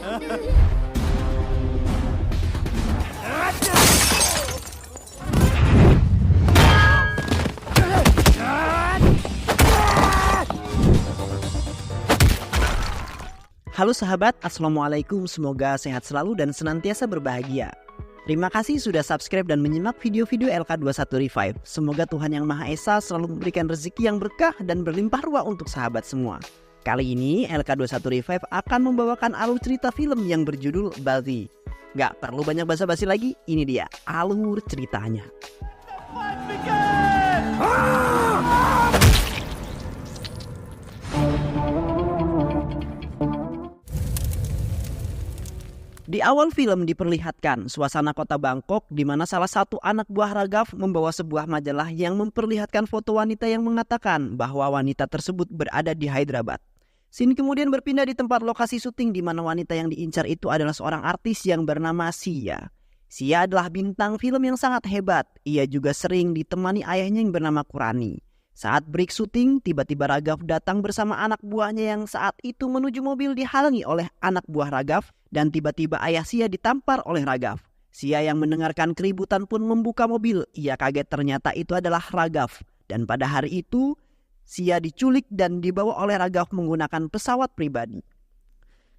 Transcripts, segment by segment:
Halo sahabat, Assalamualaikum. Semoga sehat selalu dan senantiasa berbahagia. Terima kasih sudah subscribe dan menyimak video-video LK21 Revive. Semoga Tuhan Yang Maha Esa selalu memberikan rezeki yang berkah dan berlimpah ruah untuk sahabat semua. Kali ini LK21 Revive akan membawakan alur cerita film yang berjudul Balti. Gak perlu banyak basa-basi lagi, ini dia alur ceritanya. Di awal film diperlihatkan suasana kota Bangkok di mana salah satu anak buah Raghav membawa sebuah majalah yang memperlihatkan foto wanita yang mengatakan bahwa wanita tersebut berada di Hyderabad. Scene kemudian berpindah di tempat lokasi syuting di mana wanita yang diincar itu adalah seorang artis yang bernama Sia. Sia adalah bintang film yang sangat hebat. Ia juga sering ditemani ayahnya yang bernama Kurani. Saat break syuting, tiba-tiba Raghav datang bersama anak buahnya yang saat itu menuju mobil dihalangi oleh anak buah Raghav dan tiba-tiba ayah Sia ditampar oleh Raghav. Sia yang mendengarkan keributan pun membuka mobil. Ia kaget ternyata itu adalah Raghav. Dan pada hari itu, Sia diculik dan dibawa oleh Raghav menggunakan pesawat pribadi.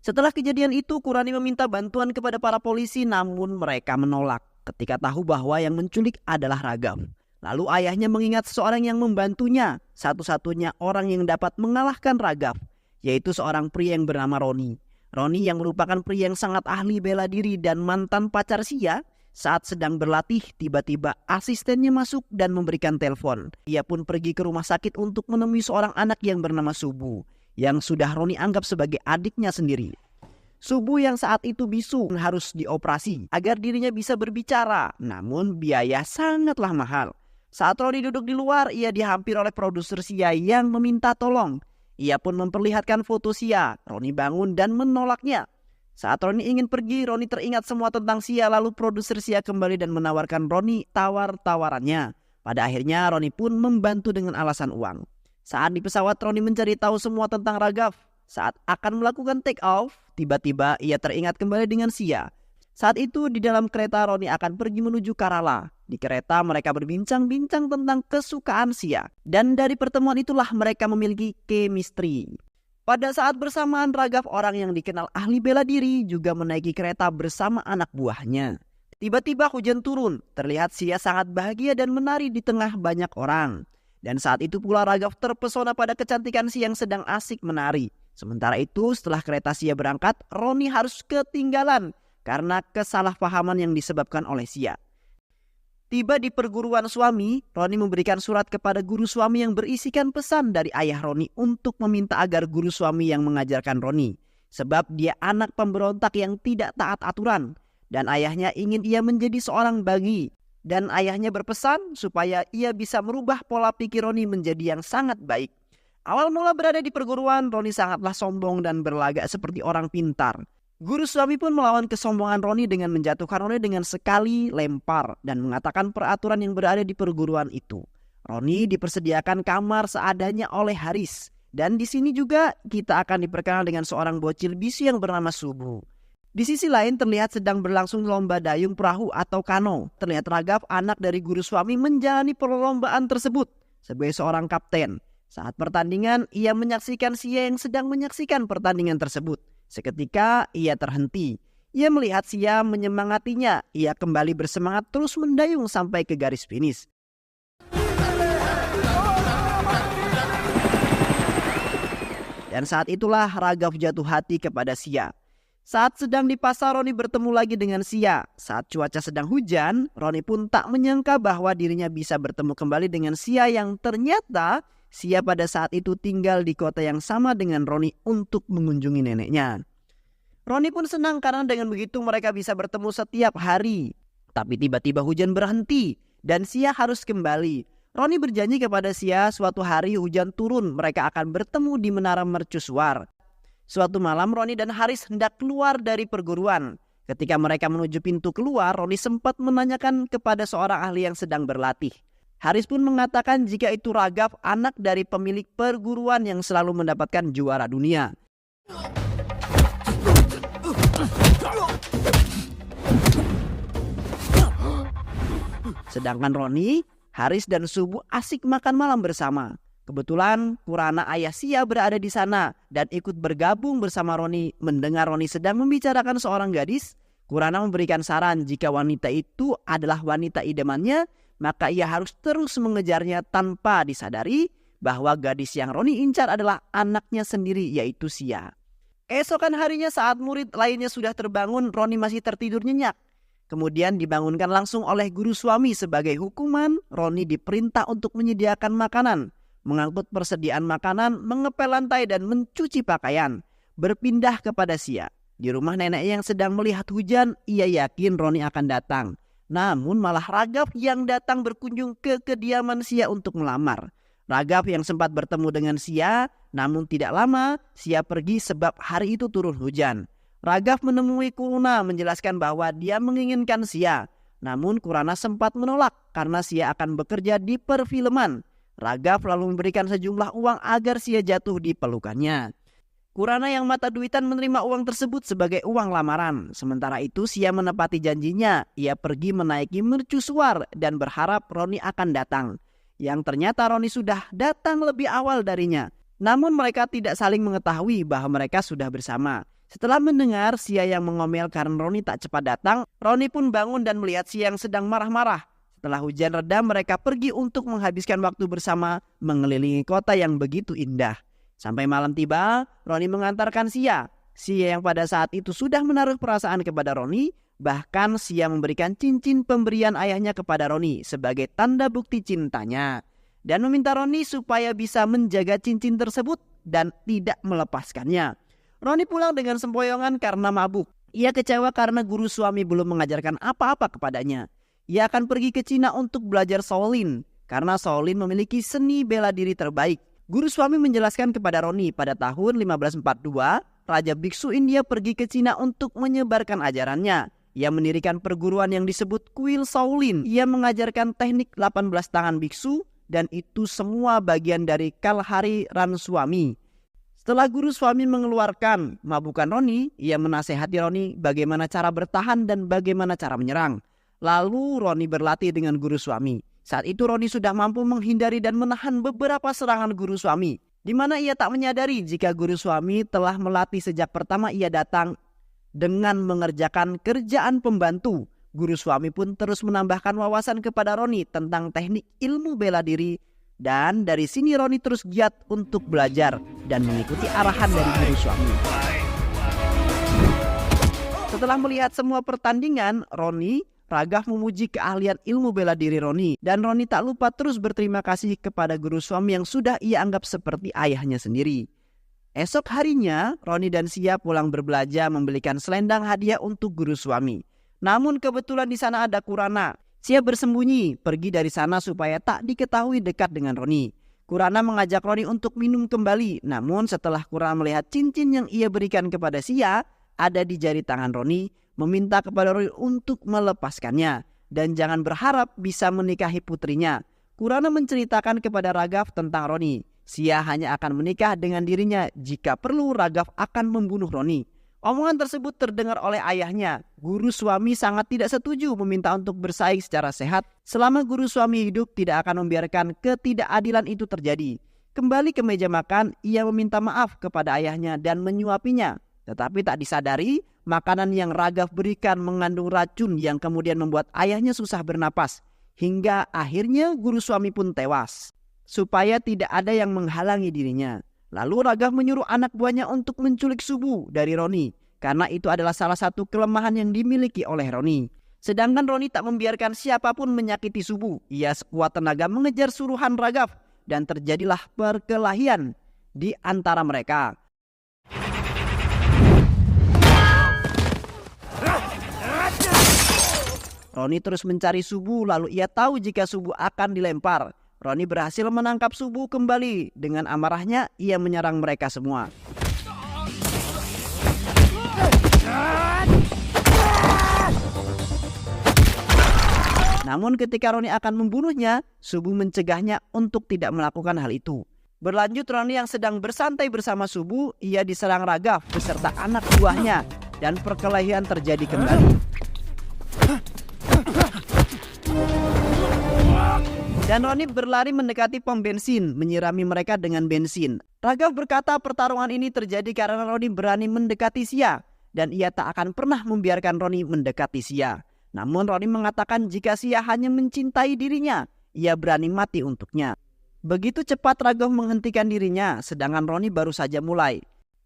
Setelah kejadian itu, Kurani meminta bantuan kepada para polisi namun mereka menolak ketika tahu bahwa yang menculik adalah Raghav. Lalu ayahnya mengingat seseorang yang membantunya, satu-satunya orang yang dapat mengalahkan Raghav, yaitu seorang pria yang bernama Roni. Roni yang merupakan pria yang sangat ahli bela diri dan mantan pacar Sia, saat sedang berlatih tiba-tiba asistennya masuk dan memberikan telepon. Ia pun pergi ke rumah sakit untuk menemui seorang anak yang bernama Subu, yang sudah Roni anggap sebagai adiknya sendiri. Subu yang saat itu bisu harus dioperasi agar dirinya bisa berbicara, namun biaya sangatlah mahal. Saat Roni duduk di luar, ia dihampiri oleh produser Sia yang meminta tolong. Ia pun memperlihatkan foto Sia. Roni bangun dan menolaknya. Saat Roni ingin pergi, Roni teringat semua tentang Sia. Lalu produser Sia kembali dan menawarkan Roni tawar-tawarannya. Pada akhirnya Roni pun membantu dengan alasan uang. Saat di pesawat, Roni mencari tahu semua tentang Raghav. Saat akan melakukan take off, tiba-tiba ia teringat kembali dengan Sia. Saat itu di dalam kereta Roni akan pergi menuju Kerala. Di kereta mereka berbincang-bincang tentang kesukaan Sia. Dan dari pertemuan itulah mereka memiliki chemistry. Pada saat bersamaan Raghav, orang yang dikenal ahli bela diri, juga menaiki kereta bersama anak buahnya. Tiba-tiba hujan turun. Terlihat Sia sangat bahagia dan menari di tengah banyak orang. Dan saat itu pula Raghav terpesona pada kecantikan Sia yang sedang asik menari. Sementara itu setelah kereta Sia berangkat, Roni harus ketinggalan karena kesalahpahaman yang disebabkan oleh Sia. Tiba di perguruan suami, Roni memberikan surat kepada guru suami yang berisikan pesan dari ayah Roni untuk meminta agar guru suami yang mengajarkan Roni. Sebab dia anak pemberontak yang tidak taat aturan. Dan ayahnya ingin ia menjadi seorang bagi. Dan ayahnya berpesan supaya ia bisa merubah pola pikir Roni menjadi yang sangat baik. Awal mula berada di perguruan, Roni sangatlah sombong dan berlagak seperti orang pintar. Guru suami pun melawan kesombongan Roni dengan menjatuhkan Roni dengan sekali lempar dan mengatakan peraturan yang berada di perguruan itu. Roni dipersediakan kamar seadanya oleh Haris. Dan di sini juga kita akan diperkenal dengan seorang bocil bisu yang bernama Subu. Di sisi lain terlihat sedang berlangsung lomba dayung perahu atau kano. Terlihat Raghav, anak dari guru suami, menjalani perlombaan tersebut sebagai seorang kapten. Saat pertandingan, ia menyaksikan Sia yang sedang menyaksikan pertandingan tersebut. Seketika ia terhenti. Ia melihat Sia menyemangatinya. Ia kembali bersemangat terus mendayung sampai ke garis finish. Dan saat itulah Raghav jatuh hati kepada Sia. Saat sedang di pasar, Roni bertemu lagi dengan Sia. Saat cuaca sedang hujan, Roni pun tak menyangka bahwa dirinya bisa bertemu kembali dengan Sia yang ternyata Sia pada saat itu tinggal di kota yang sama dengan Roni untuk mengunjungi neneknya. Roni pun senang karena dengan begitu mereka bisa bertemu setiap hari. Tapi tiba-tiba hujan berhenti dan Sia harus kembali. Roni berjanji kepada Sia suatu hari hujan turun mereka akan bertemu di Menara Mercusuar. Suatu malam Roni dan Haris hendak keluar dari perguruan. Ketika mereka menuju pintu keluar, Roni sempat menanyakan kepada seorang ahli yang sedang berlatih. Haris pun mengatakan jika itu Raghav, anak dari pemilik perguruan yang selalu mendapatkan juara dunia. Sedangkan Roni, Haris dan Subuh asik makan malam bersama. Kebetulan Kurana ayah Sia berada di sana dan ikut bergabung bersama Roni. Mendengar Roni sedang membicarakan seorang gadis, Kurana memberikan saran jika wanita itu adalah wanita idamannya, maka ia harus terus mengejarnya tanpa disadari bahwa gadis yang Roni incar adalah anaknya sendiri, yaitu Sia. Keesokan harinya saat murid lainnya sudah terbangun, Roni masih tertidur nyenyak. Kemudian dibangunkan langsung oleh guru suami. Sebagai hukuman, Roni diperintah untuk menyediakan makanan, mengangkut persediaan makanan, mengepel lantai dan mencuci pakaian. Berpindah kepada Sia. Di rumah nenek yang sedang melihat hujan, ia yakin Roni akan datang. Namun malah Raghav yang datang berkunjung ke kediaman Sia untuk melamar. Raghav yang sempat bertemu dengan Sia, namun tidak lama Sia pergi sebab hari itu turun hujan. Raghav menemui Kurana menjelaskan bahwa dia menginginkan Sia. Namun Kurana sempat menolak karena Sia akan bekerja di perfilman. Raghav lalu memberikan sejumlah uang agar Sia jatuh di pelukannya. Kurana yang mata duitan menerima uang tersebut sebagai uang lamaran. Sementara itu Sia menepati janjinya. Ia pergi menaiki mercusuar dan berharap Roni akan datang. Yang ternyata Roni sudah datang lebih awal darinya. Namun mereka tidak saling mengetahui bahwa mereka sudah bersama. Setelah mendengar Sia yang mengomel karena Roni tak cepat datang, Roni pun bangun dan melihat Sia yang sedang marah-marah. Setelah hujan reda, mereka pergi untuk menghabiskan waktu bersama mengelilingi kota yang begitu indah. Sampai malam tiba, Roni mengantarkan Sia. Sia yang pada saat itu sudah menaruh perasaan kepada Roni, bahkan Sia memberikan cincin pemberian ayahnya kepada Roni sebagai tanda bukti cintanya. Dan meminta Roni supaya bisa menjaga cincin tersebut dan tidak melepaskannya. Roni pulang dengan sempoyongan karena mabuk. Ia kecewa karena guru suami belum mengajarkan apa-apa kepadanya. Ia akan pergi ke Cina untuk belajar Shaolin karena Shaolin memiliki seni bela diri terbaik. Guru suami menjelaskan kepada Roni pada tahun 1542, Raja Biksu India pergi ke Cina untuk menyebarkan ajarannya. Ia mendirikan perguruan yang disebut Kuil Shaolin. Ia mengajarkan teknik 18 tangan biksu dan itu semua bagian dari Kalahari Ranswami. Setelah guru suami mengeluarkan mabukan Roni, ia menasehati Roni bagaimana cara bertahan dan bagaimana cara menyerang. Lalu Roni berlatih dengan guru suami. Saat itu Roni sudah mampu menghindari dan menahan beberapa serangan guru suami, di mana ia tak menyadari jika guru suami telah melatih sejak pertama ia datang dengan mengerjakan kerjaan pembantu. Guru suami pun terus menambahkan wawasan kepada Roni tentang teknik ilmu bela diri. Dan dari sini Roni terus giat untuk belajar dan mengikuti arahan dari guru suami. Setelah melihat semua pertandingan, Raghav memuji keahlian ilmu bela diri Roni. Dan Roni tak lupa terus berterima kasih kepada guru suami yang sudah ia anggap seperti ayahnya sendiri. Esok harinya, Roni dan Sia pulang berbelanja membelikan selendang hadiah untuk guru suami. Namun kebetulan di sana ada Kurana. Sia bersembunyi pergi dari sana supaya tak diketahui dekat dengan Roni. Kurana mengajak Roni untuk minum kembali. Namun setelah Kurana melihat cincin yang ia berikan kepada Sia ada di jari tangan Roni, meminta kepada Roni untuk melepaskannya dan jangan berharap bisa menikahi putrinya. Kurana menceritakan kepada Raghav tentang Roni. Sia hanya akan menikah dengan dirinya, jika perlu Raghav akan membunuh Roni. Omongan tersebut terdengar oleh ayahnya. Guru suami sangat tidak setuju meminta untuk bersaing secara sehat. Selama guru suami hidup tidak akan membiarkan ketidakadilan itu terjadi. Kembali ke meja makan, ia meminta maaf kepada ayahnya dan menyuapinya. Tetapi tak disadari, makanan yang Raghav berikan mengandung racun yang kemudian membuat ayahnya susah bernapas. Hingga akhirnya guru suami pun tewas. Supaya tidak ada yang menghalangi dirinya. Lalu Raghav menyuruh anak buahnya untuk menculik Subu dari Roni. Karena itu adalah salah satu kelemahan yang dimiliki oleh Roni. Sedangkan Roni tak membiarkan siapapun menyakiti Subu. Ia sekuat tenaga mengejar suruhan Raghav. Dan terjadilah perkelahian di antara mereka. Roni terus mencari Subu, lalu ia tahu jika Subu akan dilempar. Roni berhasil menangkap Subu kembali. Dengan amarahnya ia menyerang mereka semua. Namun ketika Roni akan membunuhnya, Subu mencegahnya untuk tidak melakukan hal itu. Berlanjut, Roni yang sedang bersantai bersama Subu, ia diserang Raghav beserta anak buahnya. dan perkelahian terjadi kembali. Dan Roni berlari mendekati pom bensin, menyirami mereka dengan bensin. Raghav berkata pertarungan ini terjadi karena Roni berani mendekati Sia, dan ia tak akan pernah membiarkan Roni mendekati Sia. Namun Roni mengatakan jika Sia hanya mencintai dirinya, ia berani mati untuknya. Begitu cepat Raghav menghentikan dirinya, sedangkan Roni baru saja mulai.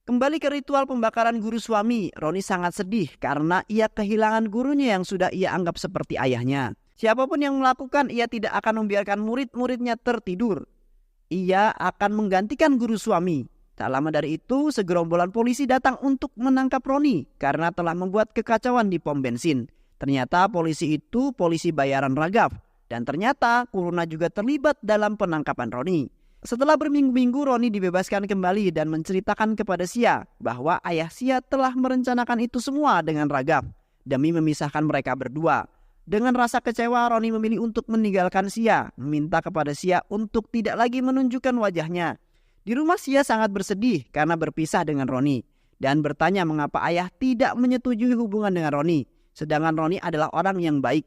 Kembali ke ritual pembakaran guru suami, Roni sangat sedih karena ia kehilangan gurunya yang sudah ia anggap seperti ayahnya. Siapapun yang melakukan, ia tidak akan membiarkan murid-muridnya tertidur. Ia akan menggantikan guru suami. Tak lama dari itu, segerombolan polisi datang untuk menangkap Roni karena telah membuat kekacauan di pom bensin. Ternyata polisi itu polisi bayaran Raghav. Dan ternyata Kuruna juga terlibat dalam penangkapan Roni. Setelah berminggu-minggu, Roni dibebaskan kembali dan menceritakan kepada Sia bahwa ayah Sia telah merencanakan itu semua dengan Raghav demi memisahkan mereka berdua. Dengan rasa kecewa, Roni memilih untuk meninggalkan Sia, meminta kepada Sia untuk tidak lagi menunjukkan wajahnya. Di rumah Sia sangat bersedih karena berpisah dengan Roni dan bertanya mengapa ayah tidak menyetujui hubungan dengan Roni, sedangkan Roni adalah orang yang baik.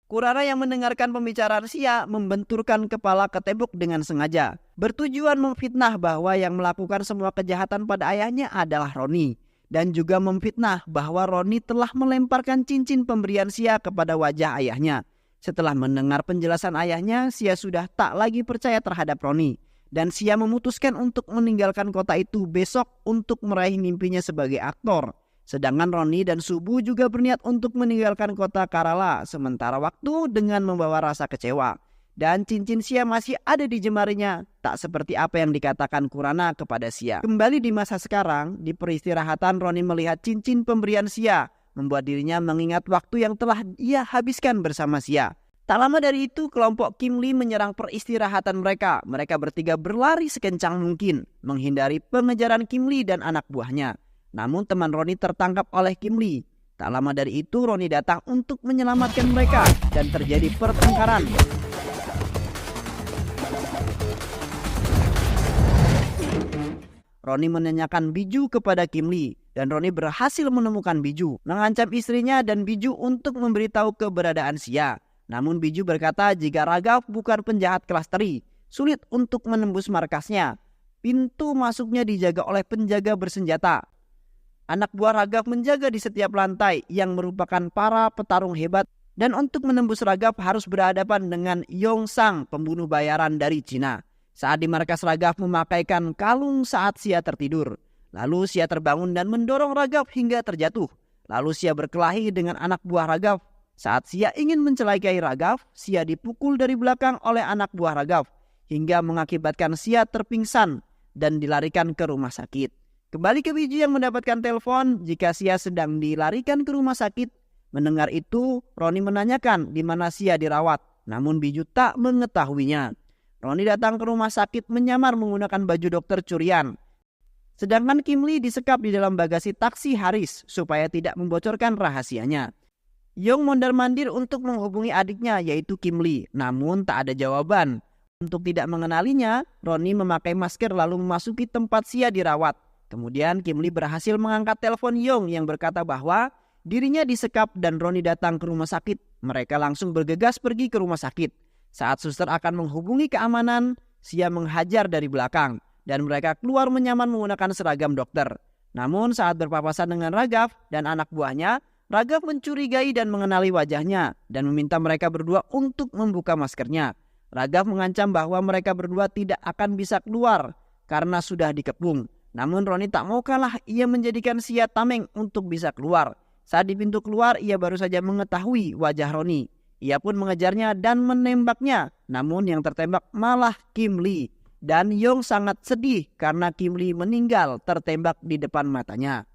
Kurana yang mendengarkan pembicaraan Sia membenturkan kepala ke tembok dengan sengaja, bertujuan memfitnah bahwa yang melakukan semua kejahatan pada ayahnya adalah Roni. Dan juga memfitnah bahwa Roni telah melemparkan cincin pemberian Sia kepada wajah ayahnya. Setelah mendengar penjelasan ayahnya, Sia sudah tak lagi percaya terhadap Roni. Dan Sia memutuskan untuk meninggalkan kota itu besok untuk meraih mimpinya sebagai aktor. Sedangkan Roni dan Subu juga berniat untuk meninggalkan kota Kerala sementara waktu dengan membawa rasa kecewa. Dan cincin Sia masih ada di jemarinya, tak seperti apa yang dikatakan Kurana kepada Sia. Kembali di masa sekarang, di peristirahatan Roni melihat cincin pemberian Sia, membuat dirinya mengingat waktu yang telah ia habiskan bersama Sia. Tak lama dari itu, kelompok Kim Lee menyerang peristirahatan mereka. Mereka bertiga berlari sekencang mungkin, menghindari pengejaran Kim Lee dan anak buahnya. Namun teman Roni tertangkap oleh Kim Lee. Tak lama dari itu, Roni datang untuk menyelamatkan mereka dan terjadi pertengkaran. Roni menanyakan Biju kepada Kim Lee dan Roni berhasil menemukan Biju, mengancam istrinya dan Biju untuk memberitahu keberadaan Sia. Namun Biju berkata jika Raghav bukan penjahat kelas teri, sulit untuk menembus markasnya. Pintu masuknya dijaga oleh penjaga bersenjata. Anak buah Raghav menjaga di setiap lantai yang merupakan para petarung hebat, dan untuk menembus Raghav harus berhadapan dengan Yong Sang, pembunuh bayaran dari Cina. Saat di markas, Raghav memakaikan kalung saat Sia tertidur. Lalu Sia terbangun dan mendorong Raghav hingga terjatuh. Lalu Sia berkelahi dengan anak buah Raghav. Saat Sia ingin mencelakai Raghav, Sia dipukul dari belakang oleh anak buah Raghav hingga mengakibatkan Sia terpingsan dan dilarikan ke rumah sakit. Kembali ke Biju yang mendapatkan telepon jika Sia sedang dilarikan ke rumah sakit. Mendengar itu, Roni menanyakan di mana Sia dirawat. Namun Biju tak mengetahuinya. Roni datang ke rumah sakit menyamar menggunakan baju dokter curian. Sedangkan Kim Lee disekap di dalam bagasi taksi Haris supaya tidak membocorkan rahasianya. Yong mondar-mandir untuk menghubungi adiknya yaitu Kim Lee, namun tak ada jawaban. Untuk tidak mengenalinya, Roni memakai masker lalu memasuki tempat Sia dirawat. Kemudian Kim Lee berhasil mengangkat telepon Yong yang berkata bahwa dirinya disekap dan Roni datang ke rumah sakit. Mereka langsung bergegas pergi ke rumah sakit. Saat suster akan menghubungi keamanan, Sia menghajar dari belakang dan mereka keluar menyamar menggunakan seragam dokter. Namun saat berpapasan dengan Raghav dan anak buahnya, Raghav mencurigai dan mengenali wajahnya dan meminta mereka berdua untuk membuka maskernya. Raghav mengancam bahwa mereka berdua tidak akan bisa keluar karena sudah dikepung. Namun Roni tak mau kalah, ia menjadikan Sia tameng untuk bisa keluar. Saat di pintu keluar, ia baru saja mengetahui wajah Roni. Ia pun mengejarnya dan menembaknya. Namun yang tertembak malah Kim Lee. Dan Yong sangat sedih karena Kim Lee meninggal tertembak di depan matanya.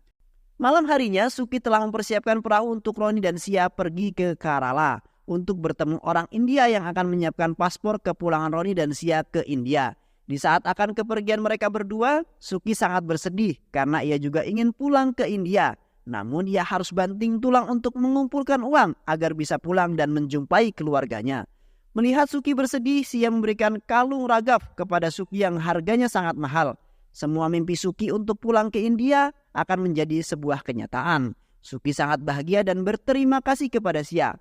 Malam harinya, Suki telah mempersiapkan perahu untuk Roni dan Sia pergi ke Kerala untuk bertemu orang India yang akan menyiapkan paspor kepulangan Roni dan Sia ke India. Di saat akan kepergian mereka berdua, Suki sangat bersedih karena ia juga ingin pulang ke India. Namun ia harus banting tulang untuk mengumpulkan uang agar bisa pulang dan menjumpai keluarganya. Melihat Suki bersedih, Sia memberikan kalung Raghav kepada Suki yang harganya sangat mahal. Semua mimpi Suki untuk pulang ke India akan menjadi sebuah kenyataan. Suki sangat bahagia dan berterima kasih kepada Sia.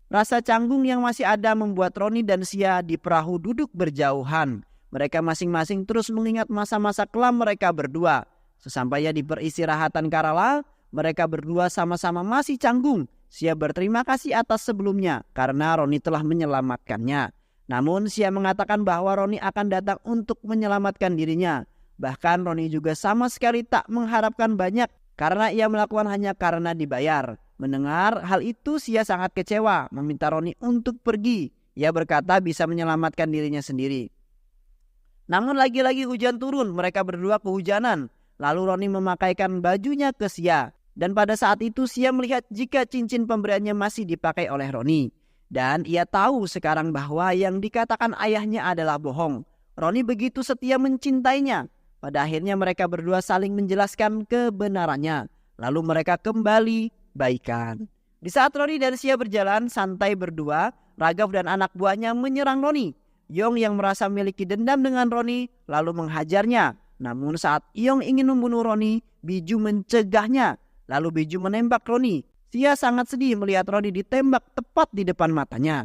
Rasa canggung yang masih ada membuat Roni dan Sia di perahu duduk berjauhan. Mereka masing-masing terus mengingat masa-masa kelam mereka berdua. Sesampainya di peristirahatan Kerala, mereka berdua sama-sama masih canggung. Sia berterima kasih atas sebelumnya karena Roni telah menyelamatkannya. Namun Sia mengatakan bahwa Roni akan datang untuk menyelamatkan dirinya. Bahkan Roni juga sama sekali tak mengharapkan banyak karena ia melakukan hanya karena dibayar. Mendengar hal itu Sia sangat kecewa, meminta Roni untuk pergi. Ia berkata bisa menyelamatkan dirinya sendiri. Namun lagi-lagi hujan turun, mereka berdua kehujanan. Lalu Roni memakaikan bajunya ke Sia. Dan pada saat itu Sia melihat jika cincin pemberiannya masih dipakai oleh Roni. Dan ia tahu sekarang bahwa yang dikatakan ayahnya adalah bohong. Roni begitu setia mencintainya. Pada akhirnya mereka berdua saling menjelaskan kebenarannya. Lalu mereka kembali baikan. Di saat Roni dan Sia berjalan santai berdua, Raghav dan anak buahnya menyerang Roni. Yong yang merasa memiliki dendam dengan Roni lalu menghajarnya. Namun saat Yong ingin membunuh Roni, Biju mencegahnya. Lalu Biju menembak Roni. Sia sangat sedih melihat Roni ditembak tepat di depan matanya.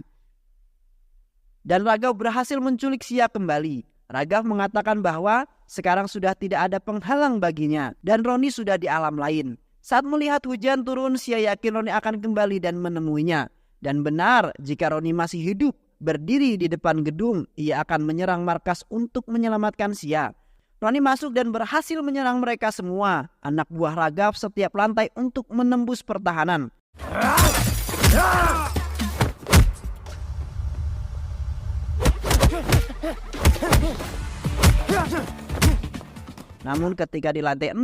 Dan Raghav berhasil menculik Sia kembali. Raghav mengatakan bahwa sekarang sudah tidak ada penghalang baginya dan Roni sudah di alam lain. Saat melihat hujan turun, Sia yakin Roni akan kembali dan menemuinya. Dan benar, jika Roni masih hidup, berdiri di depan gedung, ia akan menyerang markas untuk menyelamatkan Sia. Roni masuk dan berhasil menyerang mereka semua. Anak buah Raghav setiap lantai untuk menembus pertahanan. Namun ketika di lantai 6,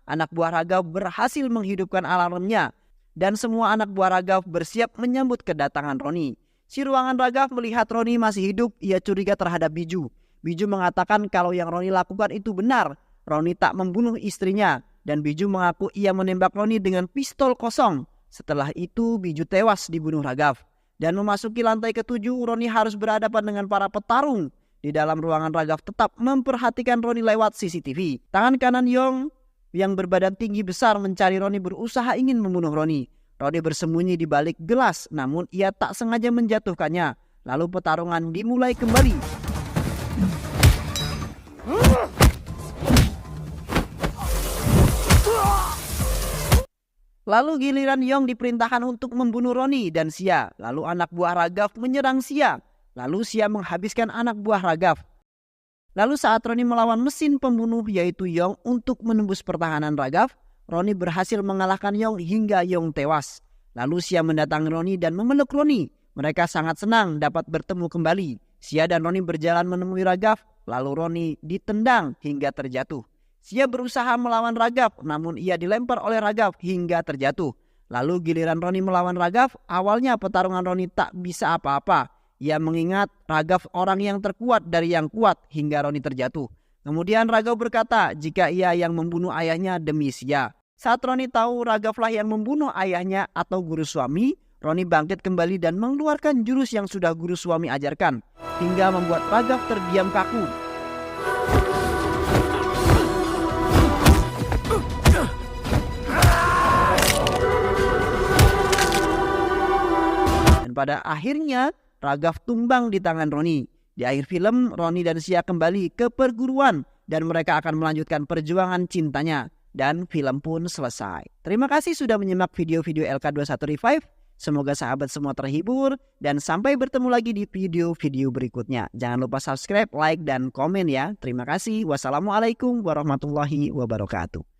anak buah Raghav berhasil menghidupkan alarmnya. Dan semua anak buah Raghav bersiap menyambut kedatangan Roni. Si ruangan Raghav melihat Roni masih hidup, ia curiga terhadap Biju. Biju mengatakan kalau yang Roni lakukan itu benar. Roni tak membunuh istrinya. Dan Biju mengaku ia menembak Roni dengan pistol kosong. Setelah itu Biju tewas dibunuh Raghav. Dan memasuki lantai ke-7, Roni harus berhadapan dengan para petarung. Di dalam ruangan Raghav tetap memperhatikan Roni lewat CCTV. Tangan kanan Yong yang berbadan tinggi besar mencari Roni berusaha ingin membunuh Roni. Roni bersembunyi di balik gelas, namun ia tak sengaja menjatuhkannya. Lalu pertarungan dimulai kembali. Lalu giliran Yong diperintahkan untuk membunuh Roni dan Sia. Lalu anak buah Raghav menyerang Sia. Lalu Sia menghabiskan anak buah Raghav. Lalu saat Roni melawan mesin pembunuh yaitu Yong untuk menembus pertahanan Raghav, Roni berhasil mengalahkan Yong hingga Yong tewas. Lalu Sia mendatangi Roni dan memeluk Roni. Mereka sangat senang dapat bertemu kembali. Sia dan Roni berjalan menemui Raghav. Lalu Roni ditendang hingga terjatuh. Sia berusaha melawan Raghav, namun ia dilempar oleh Raghav hingga terjatuh. Lalu giliran Roni melawan Raghav, awalnya pertarungan Roni tak bisa apa-apa. Ia mengingat Raghav orang yang terkuat dari yang kuat hingga Roni terjatuh. Kemudian Raghav berkata jika ia yang membunuh ayahnya demi Sia. Saat Roni tahu Raghavlah yang membunuh ayahnya atau guru suami, Roni bangkit kembali dan mengeluarkan jurus yang sudah guru suami ajarkan. Hingga membuat Raghav terdiam kaku. Dan pada akhirnya Raghav tumbang di tangan Roni. Di akhir film, Roni dan Sia kembali ke perguruan dan mereka akan melanjutkan perjuangan cintanya. Dan film pun selesai. Terima kasih sudah menyimak video-video LK21 Revive. Semoga sahabat semua terhibur dan sampai bertemu lagi di video-video berikutnya. Jangan lupa subscribe, like, dan komen ya. Terima kasih. Wassalamualaikum warahmatullahi wabarakatuh.